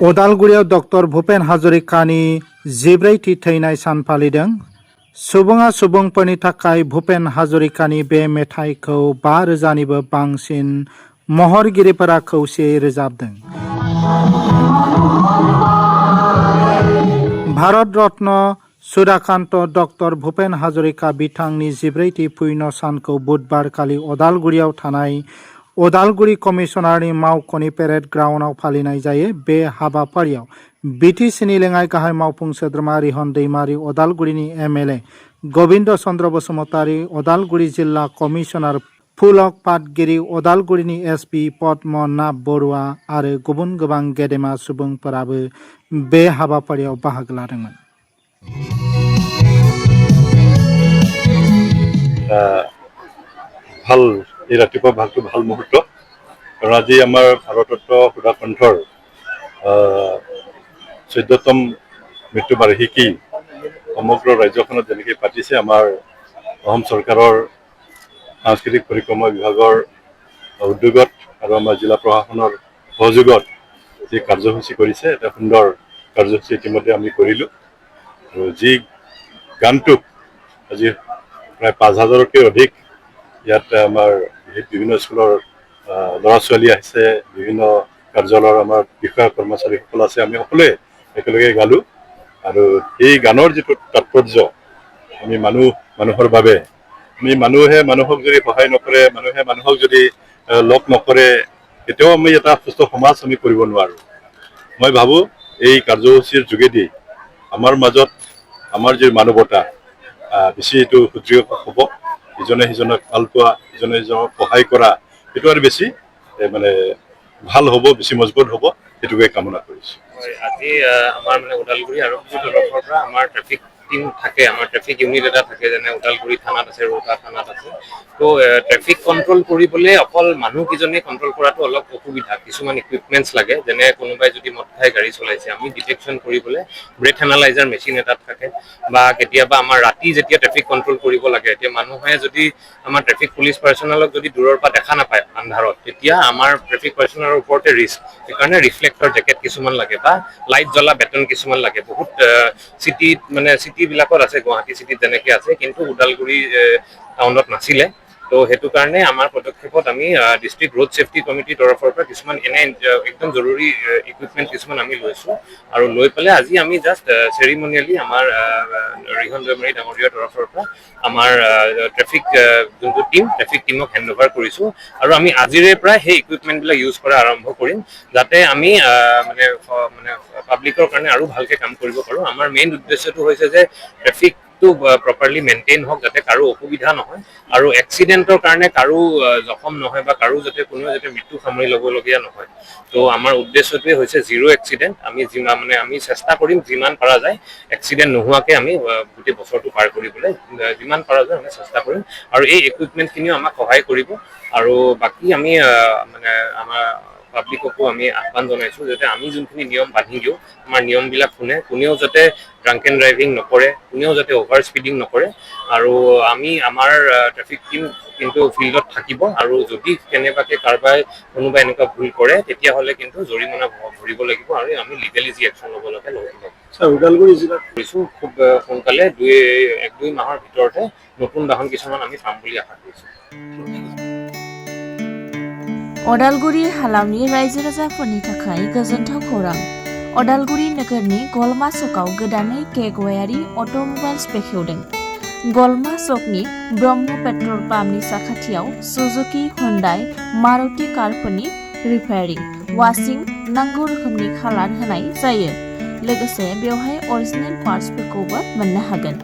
उदालगुरियाव डक्टर भुपेन हाजरिकानि 14थि थैनाय सान फालिदों। सुबुङा सुबुंफोरनि थाखाय भुपेन हाजरिकानि बे मेथाइखौ 5,000निबो बांसिन महरगिरिफोरा खौसेयै रोजाबदों। भारत रत्न सुधाकान्त डक्टर भुपेन हाजरिका बिथांनि 14थि पुण्य सानखौ बुधबार खालि उदालगुरियाव थानाय उदालगुरि कमिशनारनि मावख'नि पेरेड ग्राउन्डआव फालिनाय जायो। बे हाबाफारियाव बिटिसिनि लेङाइ गाहाय मावफुं सोद्रोमा रिहन दैमारी, उदालगुरिनि एमएलए गबिन्द चन्द्र बसुमतारी, उदालगुरि जिल्ला कमिशनार पुलक पाटगिरि, उदालगुरिनि एसपि पद्मनाभ बरुवा आरो गुबुन गोबां गेदेमा सुबुंफोराबो बे हाबाफारियाव बाहागो लादोंमोन। ভাল এই ৰাতিপুৱা ভাগটো ভাল মুহূৰ্ত, কাৰণ আজি আমাৰ ভাৰতৰত্ন সুধাকণ্ঠৰ 14তম মৃত্যুবাৰ্ষিকী সমগ্ৰ ৰাজ্যখনত যেনেকৈ পাতিছে, আমাৰ অসম চৰকাৰৰ সাংস্কৃতিক পৰিক্ৰমা বিভাগৰ উদ্যোগত আৰু আমাৰ জিলা প্ৰশাসনৰ সহযোগত যি কাৰ্যসূচী কৰিছে, এটা সুন্দৰ কাৰ্যসূচী ইতিমধ্যে আমি কৰিলোঁ। আৰু যি গানটোক আজি প্ৰায় 5,000তকৈ অধিক ইয়াত আমাৰ বিভিন্ন স্কুলৰ ল'ৰা ছোৱালী আহিছে, বিভিন্ন কাৰ্যালয়ৰ আমাৰ বিষয়া কৰ্মচাৰীসকল আছে, আমি সকলোৱে একেলগে গালোঁ। আৰু এই গানৰ যিটো তাৎপৰ্য, আমি মানুহৰ বাবে, আমি মানুহে মানুহক যদি সহায় নকৰে, মানুহে মানুহক যদি লগ নকৰে, তেতিয়াও আমি এটা সুস্থ সমাজ আমি কৰিব নোৱাৰোঁ। মই ভাবোঁ এই কাৰ্যসূচীৰ যোগেদি আমাৰ মাজত আমাৰ যি মানৱতা বেছি এইটো সুদৃঢ় হ'ব, ইজনে সিজনক ভাল পোৱা, ইজনে সিজনক সহায় কৰা, এইটো আৰু বেছি মানে ভাল হ'ব, বেছি মজবুত হ'ব, সেইটোকে কামনা কৰিছোঁ। আজি আমাৰ মানে ওদালগুৰি আৰক্ষী তৰফৰ পৰা আমাৰ ট্ৰেফিক টিম থাকে, আমাৰ ট্ৰেফিক ইউনিট এটা থাকে, যেনে ওদালগুৰি থানাত আছে, ৰৌতা থানাত আছে। তো ট্ৰেফিক কণ্ট্ৰল কৰিবলৈ অকল মানুহকেইজনে কণ্ট্ৰল কৰাটো অলপ অসুবিধা, কিছুমান ইকুইপমেণ্টছ লাগে, যেনে কোনোবাই যদি মদ খাই গাড়ী চলাইছে, আমি ডিটেকশ্যন কৰিবলৈ ব্ৰেথ এনালাইজাৰ মেচিন এটাত থাকে, বা কেতিয়াবা আমাৰ ৰাতি যেতিয়া ট্ৰেফিক কণ্ট্ৰল কৰিব লাগে, এতিয়া মানুহে যদি আমাৰ ট্ৰেফিক পুলিচ পাৰ্চনেলক যদি দূৰৰ পৰা দেখা নাপায় আন্ধাৰত, তেতিয়া আমাৰ ট্ৰেফিক পাৰ্চনেলৰ ওপৰতে ৰিস্ক, সেইকাৰণে ৰিফ্লেক্টৰ জেকেট কিছুমান লাগে বা লাইট জ্বলা বেটন কিছুমান লাগে। বহুত চিটিত মানে চিটিবিলাকত আছে, গুৱাহাটী চিটিত যেনেকৈ আছে, কিন্তু ওদালগুৰি টাউনত নাছিলে। তো সেইটো কাৰণে আমাৰ পদক্ষেপত আমি ডিষ্ট্ৰিক্ট ৰোড ছেফটি কমিটিৰ তৰফৰ পৰা কিছুমান এনে একদম জৰুৰী ইকুইপমেণ্ট কিছুমান আমি লৈছোঁ, আৰু লৈ পেলাই আজি আমি জাষ্ট চেৰিমনিয়েলি আমাৰ ৰিহন दैमारी ডাঙৰীয়াৰ তৰফৰ পৰা আমাৰ ট্ৰেফিক যোনটো টিম, ট্ৰেফিক টিমক হেণ্ড অভাৰ কৰিছোঁ। আৰু আমি আজিৰে পৰা সেই ইকুইপমেণ্টবিলাক ইউজ কৰা আৰম্ভ কৰিম, যাতে আমি মানে পাব্লিকৰ কাৰণে আৰু ভালকৈ কাম কৰিব পাৰোঁ। আমাৰ মেইন উদ্দেশ্যটো হৈছে যে ট্ৰেফিকটো প্ৰপাৰলি মেইনটেইন হওক, যাতে কাৰো অসুবিধা নহয়, আৰু এক্সিডেণ্টৰ কাৰণে কাৰো জখম নহয়, বা কাৰো যাতে কোনেও যাতে মৃত্যু সামৰি ল'বলগীয়া নহয়। তো আমাৰ উদ্দেশ্যটোৱে হৈছে জিৰ' এক্সিডেণ্ট। আমি চেষ্টা কৰিম যিমান পৰা যায় এক্সিডেণ্ট নোহোৱাকৈ আমি গোটেই বছৰটো পাৰ কৰিবলৈ যিমান পৰা যায় আমি চেষ্টা কৰিম, আৰু এই ইকুইপমেণ্টখিনিও আমাক সহায় কৰিব। আৰু বাকী আমি মানে আমাৰ পাব্লিককো আমি আহ্বান জনাইছোঁ, যাতে আমি যোনখিনি নিয়ম বান্ধি দিওঁ, আমাৰ নিয়মবিলাক শুনে, কোনেও যাতে ড্ৰাংক এণ্ড ড্ৰাইভিং নকৰে, কোনেও যাতে অভাৰ স্পীডিং নকৰে। আৰু আমি আমাৰ ট্ৰেফিক টিম কিন্তু ফিল্ডত থাকিব, আৰু যদি কেনেবাকৈ কোনোবাই এনেকুৱা ভুল কৰে, তেতিয়াহ'লে কিন্তু জৰিমনা ভৰিব লাগিব, আৰু আমি লিগেলি যি একশ্যন ল'ব লাগে ল'ব লাগিব। ওদালগুৰি জিলাত কৰিছোঁ, খুব সোনকালে 1-2 মাহৰ ভিতৰতে নতুন বাহন কিছুমান আমি পাম বুলি আশা কৰিছোঁ। उदालगुरि हालामनि रायजो राजाफोरनि थाखाय गोजोनथाव खौरां। उदालगुरि नोगोरनि गलमा सकआव गोदानै केगवायारि अट'मबाइल्स बेखेवदों। गलमा सकनि ब्रह्म पेट्रल पाम्पनि साखाथियाव Suzuki, Hyundai, Maruti कारफोरनि repairing, washing, नांगौ रोखोमनि कालार होनाय जायो। लोगोसे बेवहाय अरिजिनेल पार्ट्सफोरखौबो मोननो हागोन।